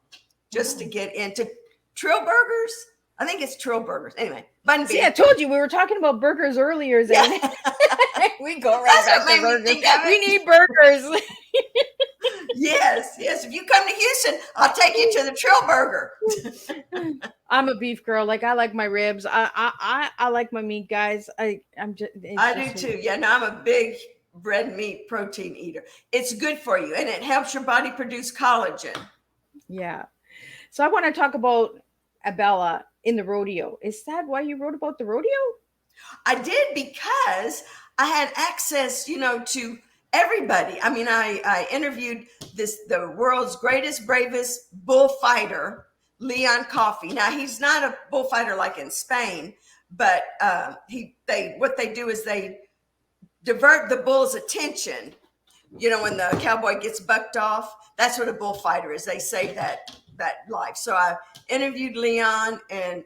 just to get into Trill Burgers. I think it's Trill Burgers. Anyway, Bun B. See, I told you we were talking about burgers earlier, Zane. Yeah. We go right back to burgers. We need burgers. Yes, yes. If you come to Houston, I'll take you to the Trill Burger. I'm a beef girl. Like I like my ribs. I like my meat, guys. I'm just. It's I do just too. Yeah, no, I'm a big red meat protein eater. It's good for you, and it helps your body produce collagen. yeah. So I want to talk about Abella in the rodeo. Is that why you wrote about the rodeo? I did because I had access, to everybody. I mean, I interviewed the world's greatest, bravest bullfighter, Leon Coffey. Now he's not a bullfighter like in Spain, but what they do is they divert the bull's attention. When the cowboy gets bucked off, that's what a bullfighter is. They save that life. So I interviewed Leon, and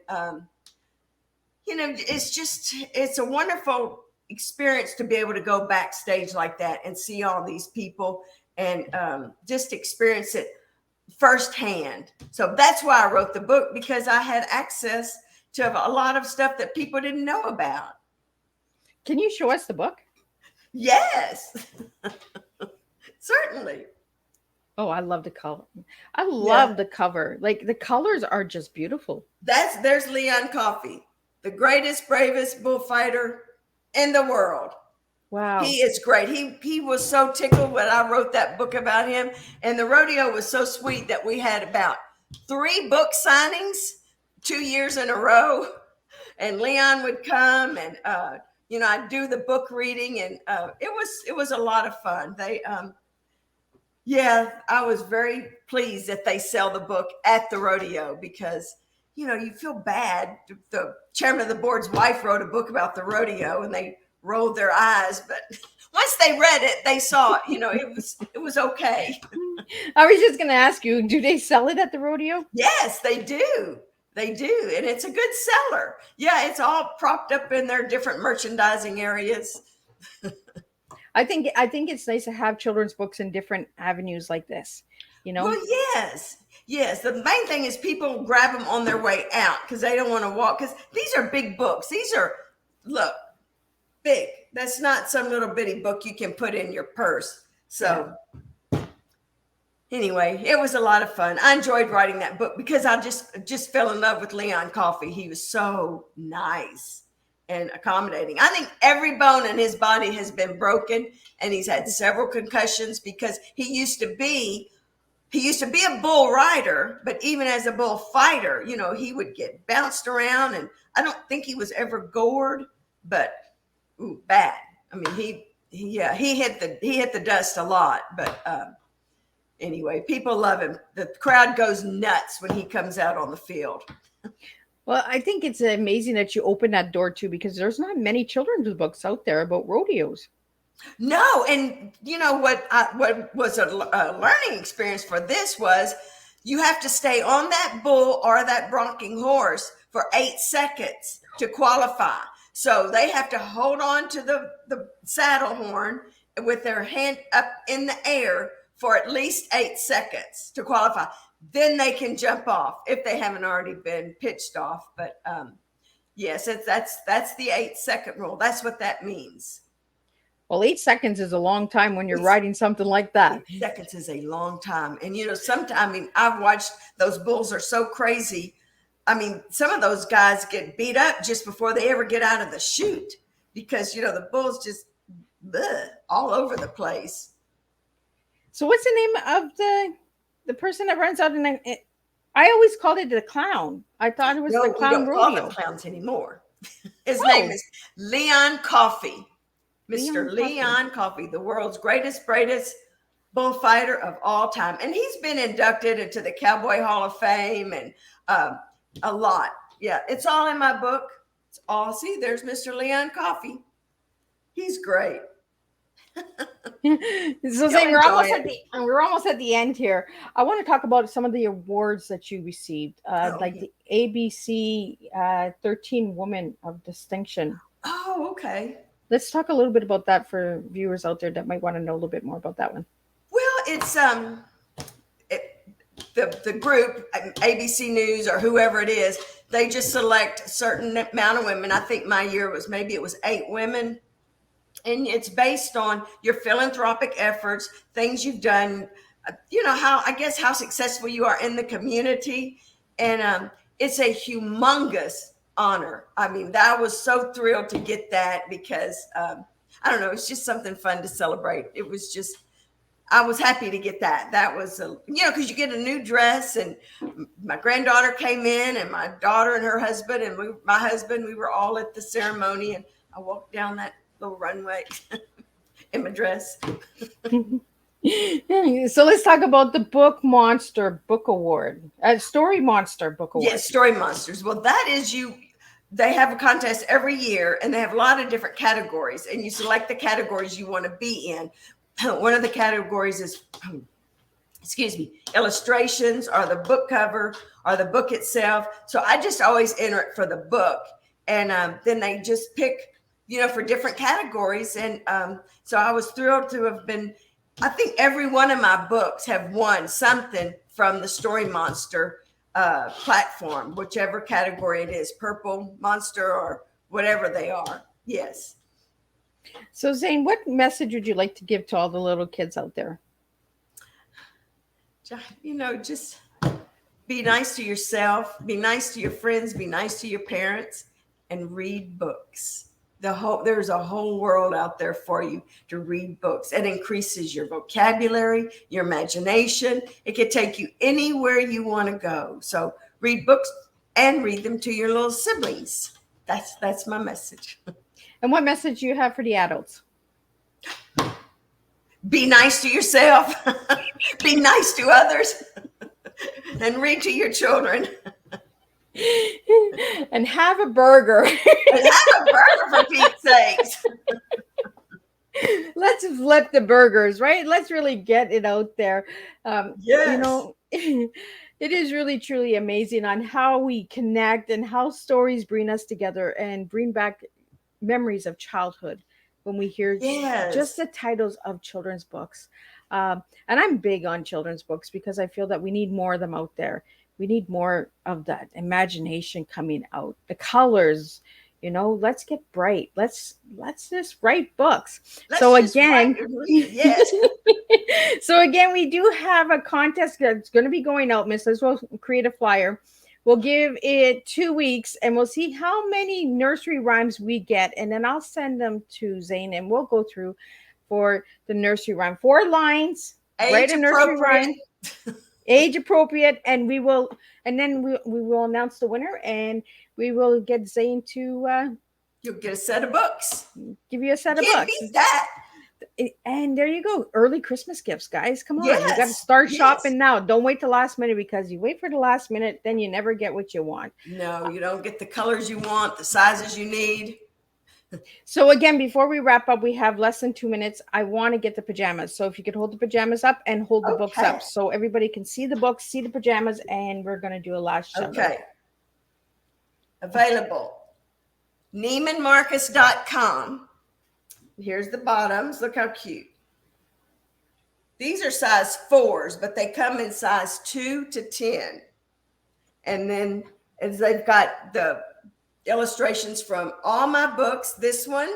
it's a wonderful experience to be able to go backstage like that and see all these people and just experience it firsthand. So that's why I wrote the book, because I had access to a lot of stuff that people didn't know about. Can you show us the book? Yes, certainly. Oh, I love the color. I love the cover. Like the colors are just beautiful. There's Leon Coffey, the greatest, bravest bullfighter in the world. Wow. He is great. He was so tickled when I wrote that book about him. And the rodeo was so sweet that we had about 3 book signings 2 years in a row. And Leon would come and, I'd do the book reading, and it was a lot of fun. I was very pleased that they sell the book at the rodeo, because you feel bad. The chairman of the board's wife wrote a book about the rodeo, and they rolled their eyes, but once they read it, they saw it was okay. I was just going to ask you, do they sell it at the rodeo? Yes, they do. They do, and it's a good seller. Yeah, it's all propped up in their different merchandising areas. I think it's nice to have children's books in different avenues like this. Well, yes. The main thing is people grab them on their way out because they don't want to walk. Because these are big books. These are, look, big. That's not some little bitty book you can put in your purse. So anyway, it was a lot of fun. I enjoyed writing that book because I just fell in love with Leon Coffey. He was so nice and accommodating. I think every bone in his body has been broken, and he's had several concussions because he used to be a bull rider, but even as a bull fighter, he would get bounced around, and I don't think he was ever gored, but bad. I mean, he hit the dust a lot, but anyway, people love him. The crowd goes nuts when he comes out on the field. Well, I think it's amazing that you opened that door too, because there's not many children's books out there about rodeos. No, and what was a learning experience for this was you have to stay on that bull or that bronking horse for 8 seconds to qualify. So they have to hold on to the saddle horn with their hand up in the air for at least 8 seconds to qualify. Then they can jump off if they haven't already been pitched off. But yes, that's the 8-second rule. That's what that means. Well, 8 seconds is a long time when you're riding something like that. 8 seconds is a long time. And, sometimes, I've watched those bulls are so crazy. I mean, some of those guys get beat up just before they ever get out of the chute because, the bulls just all over the place. So what's the name of the person that runs out? I always called it the clown. I thought it was the clown rodeo. We don't call it clowns anymore. His name is Leon Coffey. Mr. Leon Coffey, the world's greatest bullfighter of all time. And he's been inducted into the Cowboy Hall of Fame and a lot. Yeah, it's all in my book. It's all, see, there's Mr. Leon Coffey. He's great. So Zane, we're almost at the end here. I want to talk about some of the awards that you received, like the ABC 13 Woman of Distinction. Oh, okay. Let's talk a little bit about that for viewers out there that might want to know a little bit more about that one. Well, it's the group, ABC News or whoever it is, they just select a certain amount of women. I think my year was 8 women. And it's based on your philanthropic efforts, things you've done, how successful you are in the community. And it's a humongous honor. I mean, I was so thrilled to get that because I don't know, it's just something fun to celebrate. It was just, I was happy to get that. That was, because you get a new dress, and my granddaughter came in, and my daughter and her husband, and my husband, we were all at the ceremony, and I walked down that little runway in my dress. So let's talk about the Book Monster Book Award, Story Monster Book Award. Yes, Story Monsters. Well, that is they have a contest every year, and they have a lot of different categories, and you select the categories you want to be in. One of the categories is, illustrations, or the book cover, or the book itself. So I just always enter it for the book, and then they just pick, for different categories. And so I was thrilled to have been. I think every one of my books have won something from the Story Monster platform, whichever category it is, Purple Monster or whatever they are. Yes. So Zane, what message would you like to give to all the little kids out there? Just be nice to yourself, be nice to your friends, be nice to your parents, and read books. There's a whole world out there for you to read books. It increases your vocabulary, your imagination. It can take you anywhere you want to go. So read books and read them to your little siblings. That's my message. And what message do you have for the adults? Be nice to yourself. Be nice to others. And read to your children. And have a burger. And have a burger, for Pete's sakes. Let's flip the burgers, right? Let's really get it out there. Yes. It is really, truly amazing on how we connect and how stories bring us together and bring back memories of childhood when we hear just the titles of children's books. And I'm big on children's books because I feel that we need more of them out there. We need more of that imagination coming out. The colors, let's get bright. Let's just write books. So again, we do have a contest that's going to be going out. Miss, we'll create a flyer. We'll give it 2 weeks, and we'll see how many nursery rhymes we get, and then I'll send them to Zane, and we'll go through for the nursery rhyme. 4 lines. Write a nursery rhyme. Age appropriate, and we will announce the winner, and we will get Zane to you'll get a set of books. Give you a set of Can't books. beat that. And there you go. Early Christmas gifts, guys. Come on. Yes. You got to start shopping now. Don't wait till last minute, because you wait for the last minute, then you never get what you want. No, you don't get the colors you want, the sizes you need. So again, before we wrap up, we have less than 2 minutes. I want to get the pajamas. So if you could hold the pajamas up and hold the books up so everybody can see the books, see the pajamas, and we're going to do a last show. Okay. Available. NeimanMarcus.com. Here's the bottoms. Look how cute. These are size 4s, but they come in size 2 to 10. And then as they've got the illustrations from all my books, this one,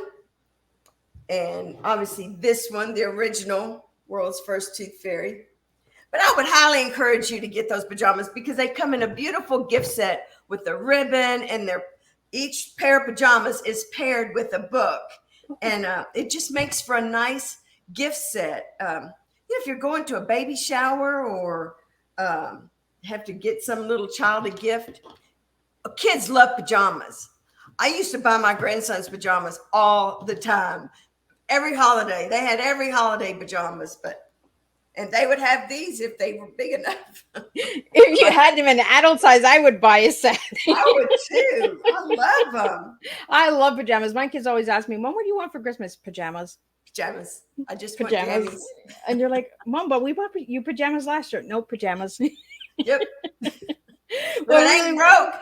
and obviously this one, the original World's First Tooth Fairy. But I would highly encourage you to get those pajamas because they come in a beautiful gift set with the ribbon, and each pair of pajamas is paired with a book. And it just makes for a nice gift set. If you're going to a baby shower or have to get some little child a gift, kids love pajamas. I used to buy my grandson's pajamas all the time. Every holiday. They had every holiday pajamas, and they would have these if they were big enough. If you had them in the adult size, I would buy a set. I would too. I love them. I love pajamas. My kids always ask me, Mom, what do you want for Christmas? Pajamas. Pajamas. I just pajamas. Want jammies. And you're like, Mom, but we bought you pajamas last year. No pajamas. Yep. Well, it ain't broke.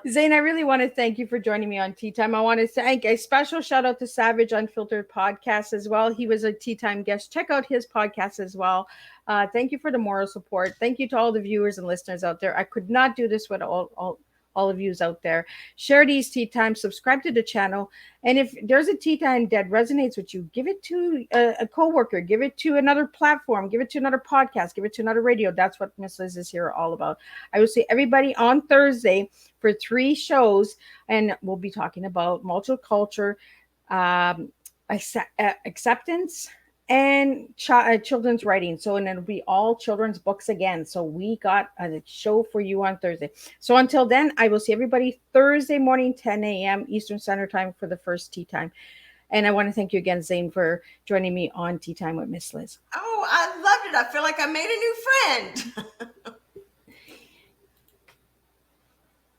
Zane, I really want to thank you for joining me on Tea Time. I want to thank a special shout out to Savage Unfiltered Podcast as well. He was a Tea Time guest. Check out his podcast as well. Thank you for the moral support. Thank you to all the viewers and listeners out there. I could not do this without all of yous out there. Share these tea times, subscribe to the channel. And if there's a tea time that resonates with you, give it to a coworker, give it to another platform, give it to another podcast, give it to another radio. That's what Miss Liz is here all about. I will see everybody on Thursday for 3 shows, and we'll be talking about multicultural acceptance and children's writing. So, and it'll be all children's books again. So we got a show for you on Thursday. So until then, I will see everybody Thursday morning, 10 a.m. Eastern Standard Time for the first tea time. And I want to thank you again, Zane, for joining me on Tea Time with Miss Liz. Oh, I loved it. I feel like I made a new friend.